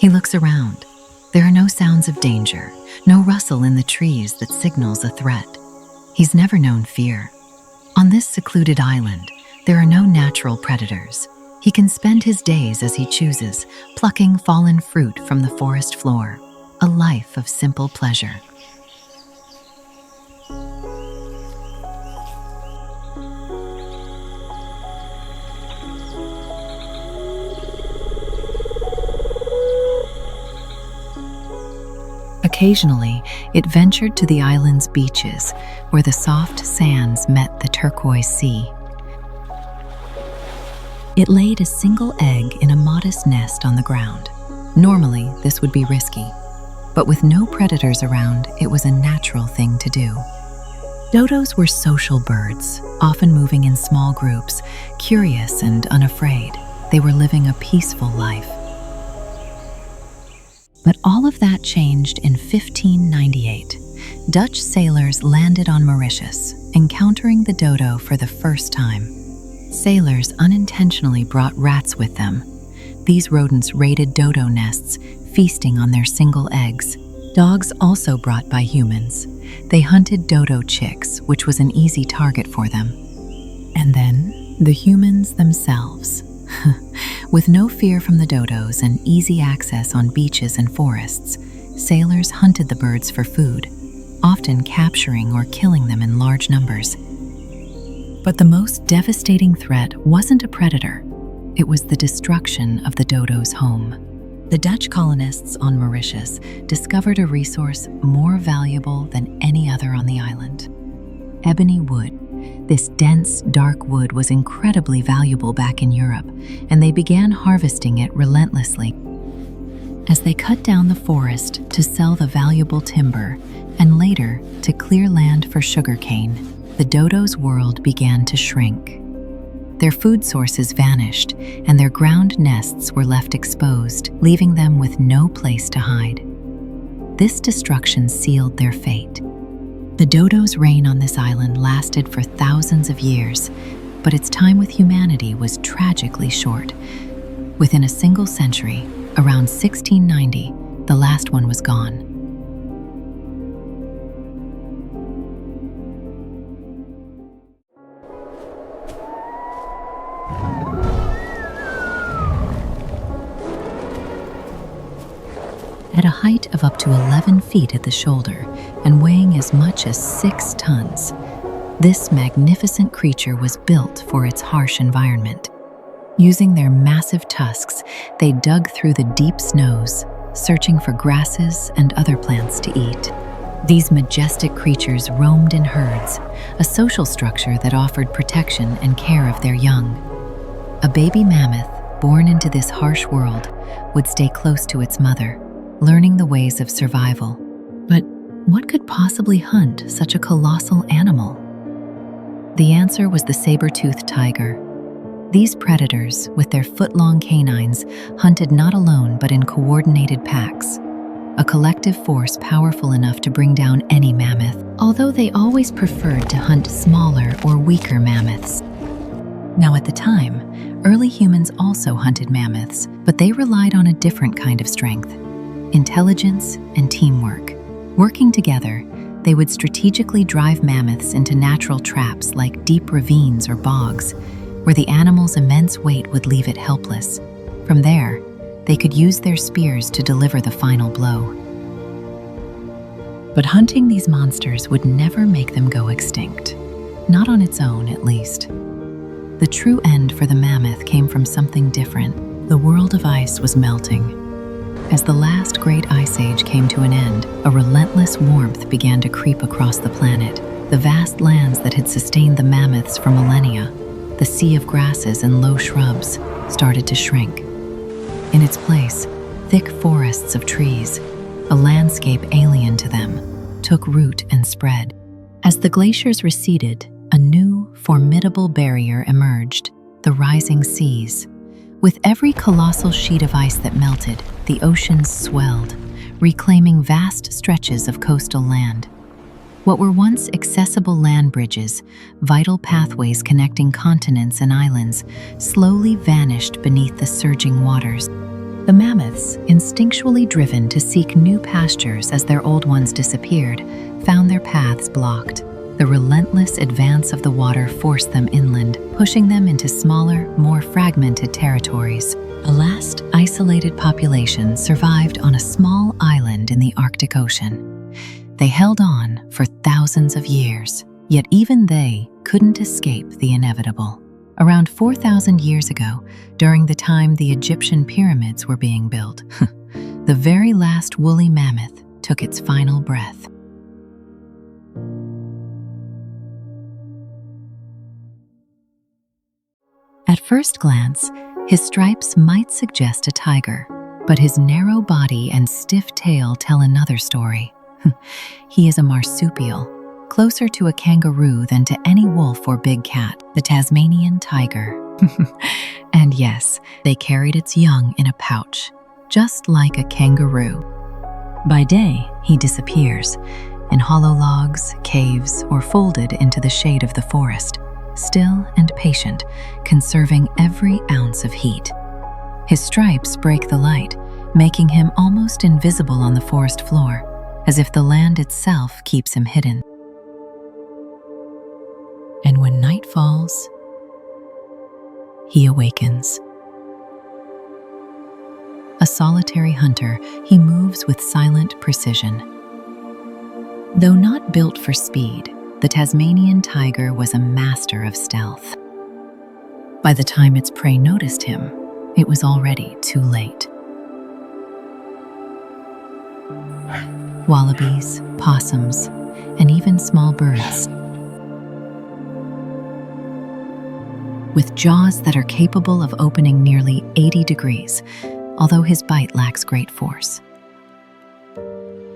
He looks around. There are no sounds of danger, no rustle in the trees that signals a threat. He's never known fear. On this secluded island, there are no natural predators. He can spend his days as he chooses, plucking fallen fruit from the forest floor. A life of simple pleasure. Occasionally, it ventured to the island's beaches, where the soft sands met the turquoise sea. It laid a single egg in a modest nest on the ground. Normally, this would be risky, but with no predators around, it was a natural thing to do. Dodos were social birds, often moving in small groups, curious and unafraid. They were living a peaceful life. But all of that changed in 1598. Dutch sailors landed on Mauritius, encountering the dodo for the first time. Sailors unintentionally brought rats with them. These rodents raided dodo nests, feasting on their single eggs. Dogs also brought by humans. They hunted dodo chicks, which was an easy target for them. And then, the humans themselves. With no fear from the dodos and easy access on beaches and forests, sailors hunted the birds for food, often capturing or killing them in large numbers. But the most devastating threat wasn't a predator. It was the destruction of the dodo's home. The Dutch colonists on Mauritius discovered a resource more valuable than any other on the island: ebony wood. This dense, dark wood was incredibly valuable back in Europe, and they began harvesting it relentlessly. As they cut down the forest to sell the valuable timber, and later to clear land for sugarcane, the dodo's world began to shrink. Their food sources vanished, and their ground nests were left exposed, leaving them with no place to hide. This destruction sealed their fate. The dodo's reign on this island lasted for thousands of years, but its time with humanity was tragically short. Within a single century, around 1690, the last one was gone. At a height of up to 11 feet at the shoulder and weighing as much as 6 tons, this magnificent creature was built for its harsh environment. Using their massive tusks, they dug through the deep snows, searching for grasses and other plants to eat. These majestic creatures roamed in herds, a social structure that offered protection and care of their young. A baby mammoth, born into this harsh world, would stay close to its mother, learning the ways of survival. But what could possibly hunt such a colossal animal? The answer was the saber-toothed tiger. These predators, with their foot-long canines, hunted not alone but in coordinated packs, a collective force powerful enough to bring down any mammoth, although they always preferred to hunt smaller or weaker mammoths. Now at the time, early humans also hunted mammoths, but they relied on a different kind of strength: intelligence and teamwork. Working together, they would strategically drive mammoths into natural traps like deep ravines or bogs, where the animal's immense weight would leave it helpless. From there, they could use their spears to deliver the final blow. But hunting these monsters would never make them go extinct. Not on its own, at least. The true end for the mammoth came from something different. The world of ice was melting. As the last great ice age came to an end, a relentless warmth began to creep across the planet. The vast lands that had sustained the mammoths for millennia, the sea of grasses and low shrubs, started to shrink. In its place, thick forests of trees, a landscape alien to them, took root and spread. As the glaciers receded, a new, formidable barrier emerged: the rising seas. With every colossal sheet of ice that melted, the oceans swelled, reclaiming vast stretches of coastal land. What were once accessible land bridges, vital pathways connecting continents and islands, slowly vanished beneath the surging waters. The mammoths, instinctually driven to seek new pastures as their old ones disappeared, found their paths blocked. The relentless advance of the water forced them inland, pushing them into smaller, more fragmented territories. A last isolated population survived on a small island in the Arctic Ocean. They held on for thousands of years, yet even they couldn't escape the inevitable. Around 4,000 years ago, during the time the Egyptian pyramids were being built, the very last woolly mammoth took its final breath. At first glance, his stripes might suggest a tiger, but his narrow body and stiff tail tell another story. He is a marsupial, closer to a kangaroo than to any wolf or big cat, the Tasmanian tiger. And yes, they carried its young in a pouch, just like a kangaroo. By day, he disappears, in hollow logs, caves, or folded into the shade of the forest, still and patient, conserving every ounce of heat. His stripes break the light, making him almost invisible on the forest floor, as if the land itself keeps him hidden. And when night falls, he awakens. A solitary hunter, he moves with silent precision. Though not built for speed, the Tasmanian tiger was a master of stealth. By the time its prey noticed him, it was already too late. Wallabies, possums, and even small birds, with jaws that are capable of opening nearly 80 degrees, although his bite lacks great force.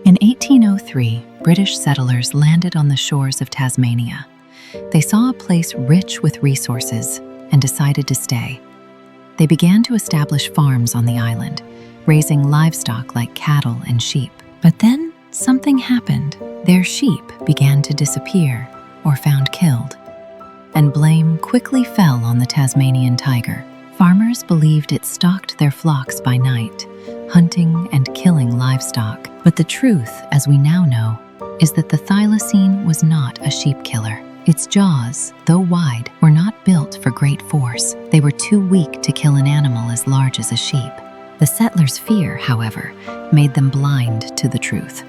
In 1803, British settlers landed on the shores of Tasmania. They saw a place rich with resources and decided to stay. They began to establish farms on the island, raising livestock like cattle and sheep. But then something happened. Their sheep began to disappear or found killed, and blame quickly fell on the Tasmanian tiger. Farmers believed it stalked their flocks by night, hunting and killing livestock. But the truth, as we now know, is that the Thylacine was not a sheep killer. Its jaws, though wide, were not built for great force. They were too weak to kill an animal as large as a sheep. The settlers' fear, however, made them blind to the truth.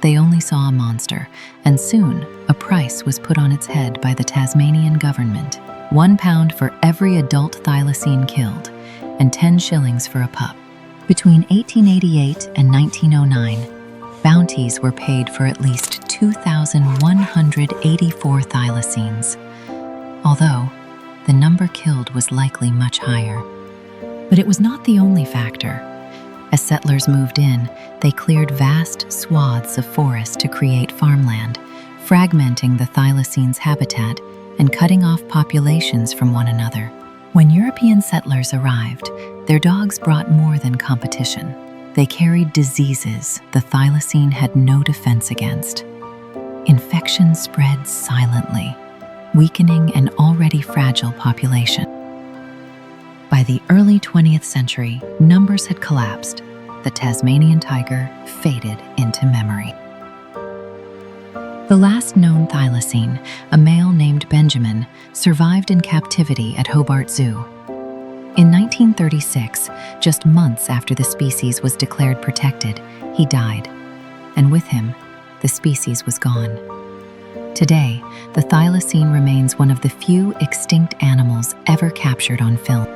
They only saw a monster, and soon a price was put on its head by the Tasmanian government. £1 for every adult Thylacine killed, and 10 shillings for a pup. Between 1888 and 1909, bounties were paid for at least 2,184 Thylacines, although the number killed was likely much higher. But it was not the only factor. As settlers moved in, they cleared vast swaths of forest to create farmland, fragmenting the Thylacine's habitat and cutting off populations from one another. When European settlers arrived, their dogs brought more than competition. They carried diseases the Thylacine had no defense against. Infection spread silently, weakening an already fragile population. By the early 20th century, numbers had collapsed. The Tasmanian tiger faded into memory. The last known Thylacine, a male named Benjamin, survived in captivity at Hobart Zoo. In 1936, just months after the species was declared protected, he died, and with him, the species was gone. Today, the Thylacine remains one of the few extinct animals ever captured on film.